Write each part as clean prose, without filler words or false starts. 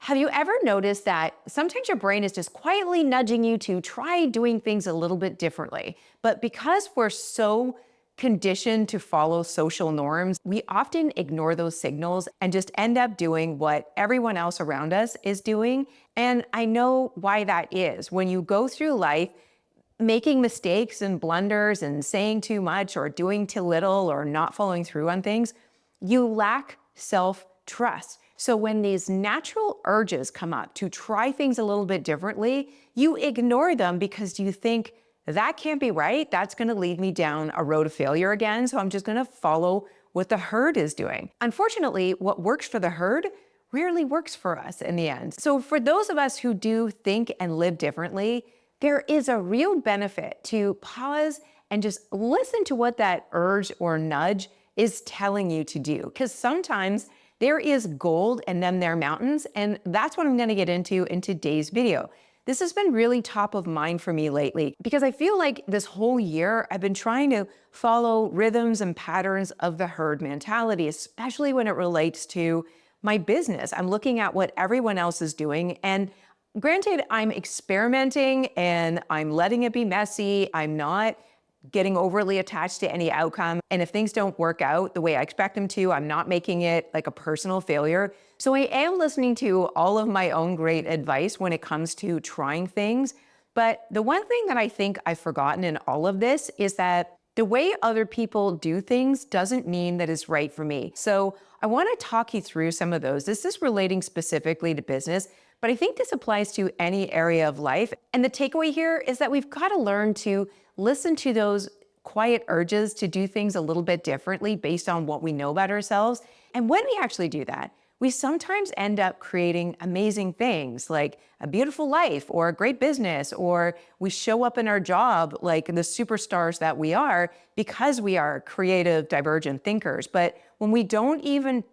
Have you ever noticed that sometimes your brain is just quietly nudging you to try doing things a little bit differently? But because we're so conditioned to follow social norms, we often ignore those signals and just end up doing what everyone else around us is doing. And I know why that is. When you go through life, making mistakes and blunders and saying too much or doing too little or not following through on things, you lack self-trust. So when these natural urges come up to try things a little bit differently, you ignore them because you think that can't be right. That's going to lead me down a road of failure again. So I'm just going to follow what the herd is doing. Unfortunately, what works for the herd rarely works for us in the end. So for those of us who do think and live differently, there is a real benefit to pause and just listen to what that urge or nudge is telling you to do. Because sometimes there is gold and then there are mountains, and that's what I'm going to get into in today's video. This has been really top of mind for me lately because I feel like this whole year I've been trying to follow rhythms and patterns of the herd mentality, especially when it relates to my business. I'm looking at what everyone else is doing, and granted, I'm experimenting and I'm letting it be messy. I'm not getting overly attached to any outcome. And if things don't work out the way I expect them to, I'm not making it like a personal failure. So I am listening to all of my own great advice when it comes to trying things. But the one thing that I think I've forgotten in all of this is that the way other people do things doesn't mean that it's right for me. So I want to talk you through some of those. This is relating specifically to business, but I think this applies to any area of life. And the takeaway here is that we've got to learn to listen to those quiet urges to do things a little bit differently based on what we know about ourselves. And when we actually do that, we sometimes end up creating amazing things like a beautiful life or a great business, or we show up in our job like the superstars that we are because we are creative, divergent thinkers. But when we don't even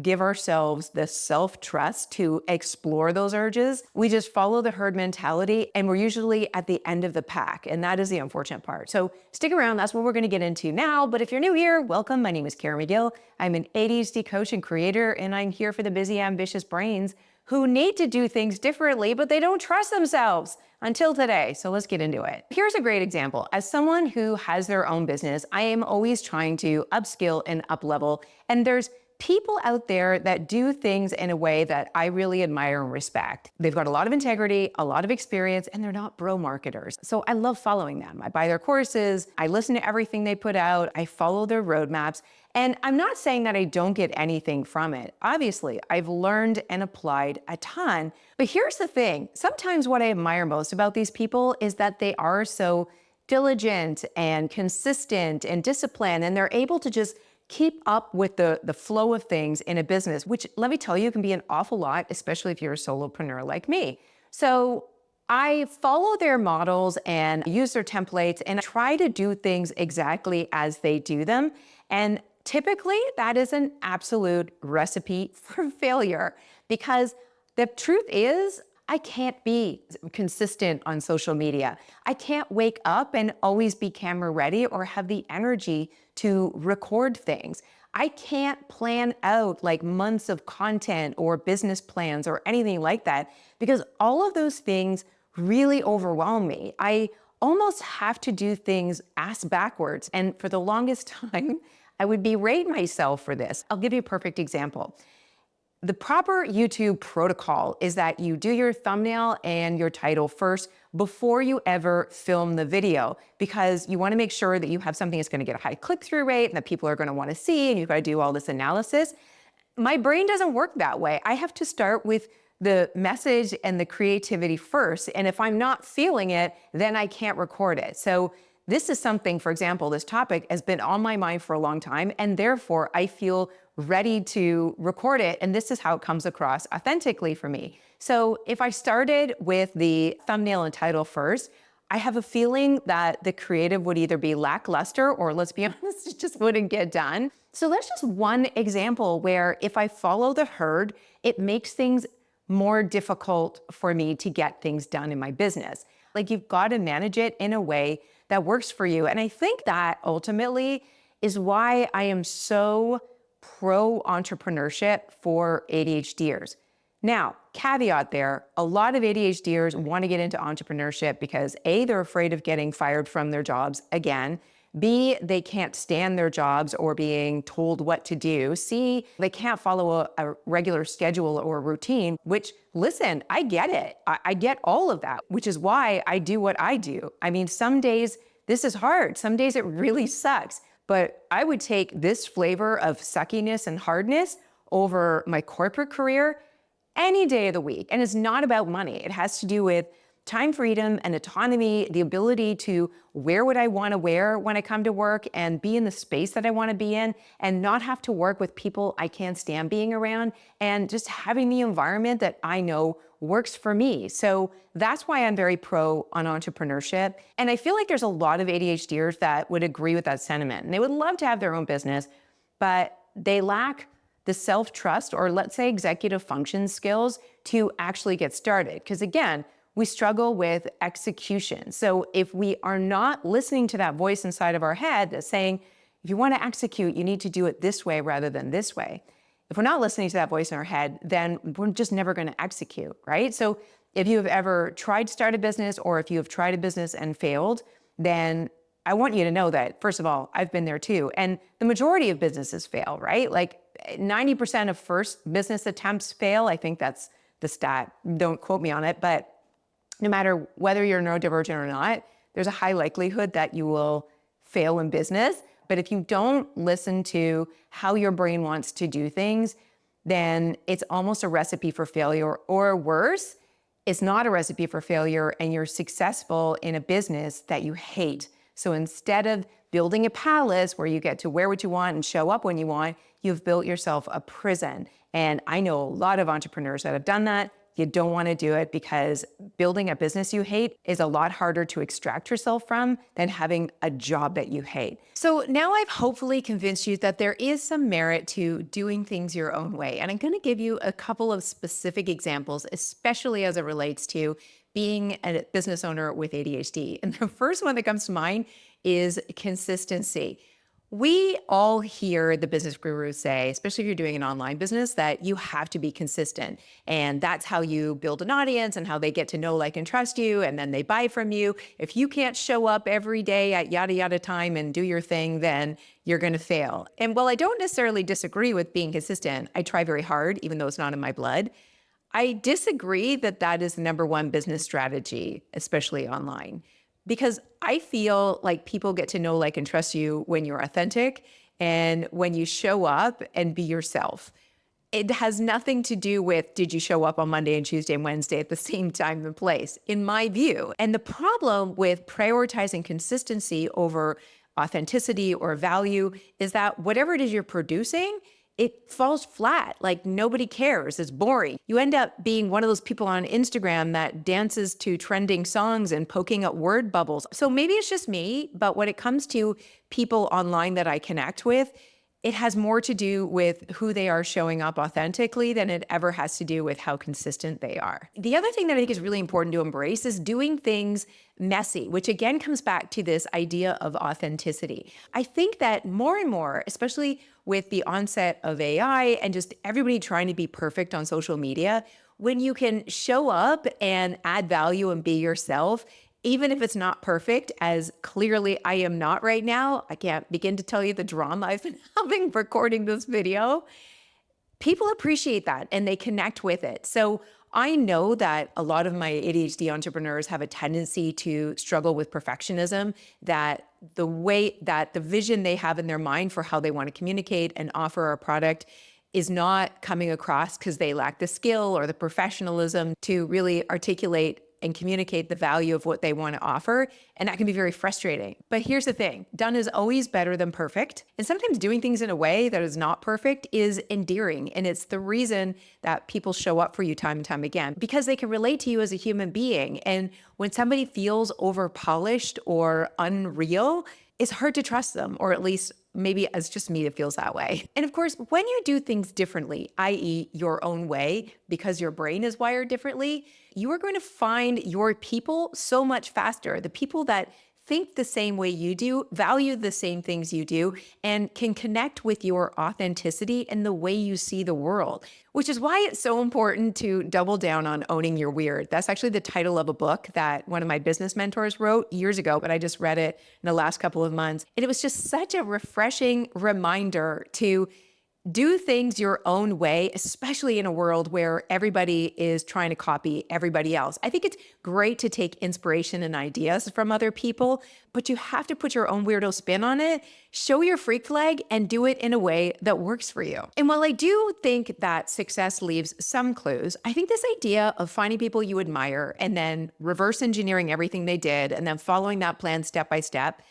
give ourselves the self-trust to explore those urges, we just follow the herd mentality and we're usually at the end of the pack. And that is the unfortunate part. So stick around, that's what we're gonna get into now. But if you're new here, welcome. My name is Karen McGill. I'm an ADHD coach and creator, and I'm here for the busy, ambitious brains who need to do things differently, but they don't trust themselves until today. So let's get into it. Here's a great example. As someone who has their own business, I am always trying to upskill and up-level. And there's people out there that do things in a way that I really admire and respect. They've got a lot of integrity, a lot of experience, and they're not bro marketers. So I love following them. I buy their courses, I listen to everything they put out, I follow their roadmaps. And I'm not saying that I don't get anything from it. Obviously, I've learned and applied a ton. But here's the thing. Sometimes what I admire most about these people is that they are so diligent and consistent and disciplined, and they're able to just keep up with the flow of things in a business, which let me tell you can be an awful lot, especially if you're a solopreneur like me. So I follow their models and use their templates and try to do things exactly as they do them. And typically that is an absolute recipe for failure because the truth is, I can't be consistent on social media. I can't wake up and always be camera ready or have the energy to record things. I can't plan out like months of content or business plans or anything like that because all of those things really overwhelm me. I almost have to do things ass backwards. And for the longest time, I would berate myself for this. I'll give you a perfect example. The proper YouTube protocol is that you do your thumbnail and your title first before you ever film the video, because you want to make sure that you have something that's going to get a high click-through rate and that people are going to want to see, and you've got to do all this analysis. My brain doesn't work that way. I have to start with the message and the creativity first. And if I'm not feeling it, then I can't record it. So this is something, for example, this topic has been on my mind for a long time, and therefore I feel ready to record it. And this is how it comes across authentically for me. So if I started with the thumbnail and title first, I have a feeling that the creative would either be lackluster or, let's be honest, it just wouldn't get done. So that's just one example where if I follow the herd, it makes things more difficult for me to get things done in my business. Like, you've got to manage it in a way that works for you. And I think that ultimately is why I am so pro entrepreneurship for ADHDers. Now, caveat there, a lot of ADHDers want to get into entrepreneurship because A, they're afraid of getting fired from their jobs again. B, they can't stand their jobs or being told what to do. C, they can't follow a regular schedule or routine, which, listen, I get it. I get all of that, which is why I do what I do. I mean, some days this is hard. Some days it really sucks. But I would take this flavor of suckiness and hardness over my corporate career any day of the week. And it's not about money. It has to do with time freedom and autonomy, the ability to wear what I want to wear when I come to work and be in the space that I want to be in and not have to work with people I can't stand being around, and just having the environment that I know works for me. So that's why I'm very pro on entrepreneurship. And I feel like there's a lot of ADHDers that would agree with that sentiment. And they would love to have their own business, but they lack the self-trust, or let's say executive function skills, to actually get started. Because again, we struggle with execution. So if we are not listening to that voice inside of our head that's saying, if you want to execute, you need to do it this way rather than this way. If we're not listening to that voice in our head, then we're just never going to execute, right? So if you have ever tried to start a business, or if you have tried a business and failed, then I want you to know that, first of all, I've been there too. And the majority of businesses fail, right? Like 90% of first business attempts fail. I think that's the stat. Don't quote me on it, but no matter whether you're neurodivergent or not, there's a high likelihood that you will fail in business. But if you don't listen to how your brain wants to do things, then it's almost a recipe for failure, or worse, it's not a recipe for failure and you're successful in a business that you hate. So instead of building a palace where you get to wear what you want and show up when you want, you've built yourself a prison. And I know a lot of entrepreneurs that have done that. You don't want to do it, because building a business you hate is a lot harder to extract yourself from than having a job that you hate. So now I've hopefully convinced you that there is some merit to doing things your own way. And I'm going to give you a couple of specific examples, especially as it relates to being a business owner with ADHD. And the first one that comes to mind is consistency. We all hear the business gurus say, especially if you're doing an online business, that you have to be consistent. And that's how you build an audience and how they get to know, like, and trust you. And then they buy from you. If you can't show up every day at yada, yada time and do your thing, then you're going to fail. And while I don't necessarily disagree with being consistent, I try very hard, even though it's not in my blood. I disagree that that is the number one business strategy, especially online. Because I feel like people get to know, like, and trust you when you're authentic and when you show up and be yourself. It has nothing to do with, did you show up on Monday and Tuesday and Wednesday at the same time and place, in my view. And the problem with prioritizing consistency over authenticity or value is that whatever it is you're producing, it falls flat. Like, nobody cares. It's boring. You end up being one of those people on Instagram that dances to trending songs and poking at word bubbles. So maybe it's just me, but when it comes to people online that I connect with, it has more to do with who they are showing up authentically than it ever has to do with how consistent they are. The other thing that I think is really important to embrace is doing things messy, which again comes back to this idea of authenticity. I think that more and more, especially with the onset of AI and just everybody trying to be perfect on social media, when you can show up and add value and be yourself, even if it's not perfect, as clearly I am not right now, I can't begin to tell you the drama I've been having recording this video. People appreciate that and they connect with it. So I know that a lot of my ADHD entrepreneurs have a tendency to struggle with perfectionism, that the way that the vision they have in their mind for how they want to communicate and offer a product is not coming across because they lack the skill or the professionalism to really articulate and communicate the value of what they want to offer. And that can be very frustrating. But here's the thing, done is always better than perfect. And sometimes doing things in a way that is not perfect is endearing. And it's the reason that people show up for you time and time again, because they can relate to you as a human being. And when somebody feels over polished or unreal, it's hard to trust them, or at least maybe as just me, it feels that way. And of course, when you do things differently, i.e. your own way, because your brain is wired differently, you are going to find your people so much faster. The people that think the same way you do, value the same things you do, and can connect with your authenticity and the way you see the world, which is why it's so important to double down on owning your weird. That's actually the title of a book that one of my business mentors wrote years ago, but I just read it in the last couple of months. And it was just such a refreshing reminder to do things your own way, especially in a world where everybody is trying to copy everybody else. I think it's great to take inspiration and ideas from other people, but you have to put your own weirdo spin on it, show your freak flag, and do it in a way that works for you. And while I do think that success leaves some clues, I think this idea of finding people you admire and then reverse engineering everything they did and then following that plan step by step,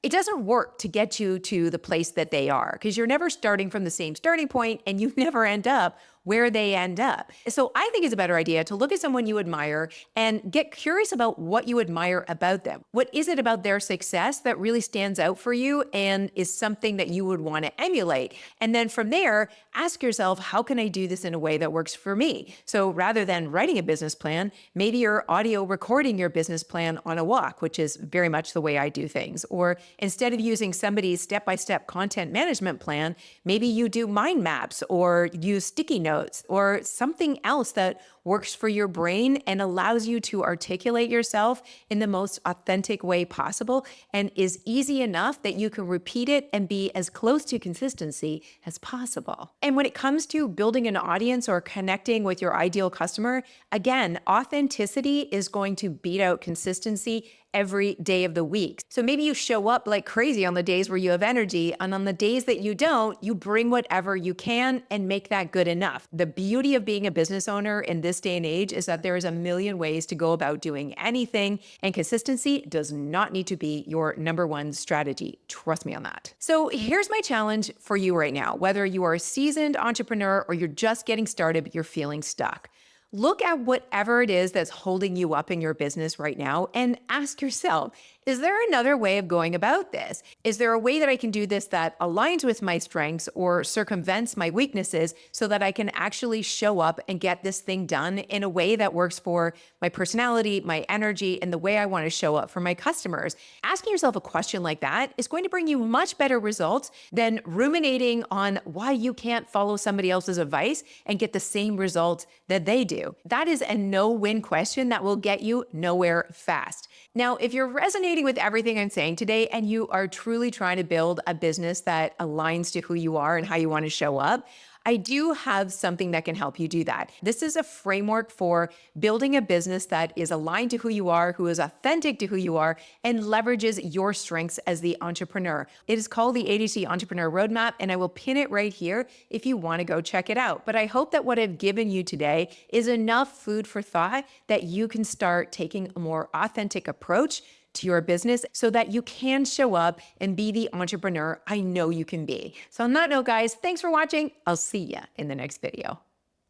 it doesn't work to get you to the place that they are because you're never starting from the same starting point and you never end up where they end up. So I think it's a better idea to look at someone you admire and get curious about what you admire about them. What is it about their success that really stands out for you and is something that you would want to emulate? And then from there, ask yourself, how can I do this in a way that works for me? So rather than writing a business plan, maybe you're audio recording your business plan on a walk, which is very much the way I do things. Or instead of using somebody's step-by-step content management plan, maybe you do mind maps or use sticky notes or something else that works for your brain and allows you to articulate yourself in the most authentic way possible and is easy enough that you can repeat it and be as close to consistency as possible. And when it comes to building an audience or connecting with your ideal customer, again, authenticity is going to beat out consistency every day of the week. So maybe you show up like crazy on the days where you have energy, and on the days that you don't, you bring whatever you can and make that good enough. The beauty of being a business owner in this day and age is that there is a million ways to go about doing anything, and consistency does not need to be your number one strategy. Trust me on that. So here's my challenge for you right now. Whether you are a seasoned entrepreneur or you're just getting started, but you're feeling stuck. Look at whatever it is that's holding you up in your business right now and ask yourself, is there another way of going about this? Is there a way that I can do this that aligns with my strengths or circumvents my weaknesses so that I can actually show up and get this thing done in a way that works for my personality, my energy, and the way I want to show up for my customers? Asking yourself a question like that is going to bring you much better results than ruminating on why you can't follow somebody else's advice and get the same results that they do. That is a no-win question that will get you nowhere fast. Now, if you're resonating with everything I'm saying today and you are truly trying to build a business that aligns to who you are and how you want to show up, I do have something that can help you do that. This is a framework for building a business that is aligned to who you are, who is authentic to who you are, and leverages your strengths as the entrepreneur. It is called the ADHD Entrepreneur Roadmap, and I will pin it right here if you want to go check it out. But I hope that what I've given you today is enough food for thought that you can start taking a more authentic approach to your business so that you can show up and be the entrepreneur I know you can be. So on that note, guys, thanks for watching. I'll see you in the next video.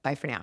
Bye for now.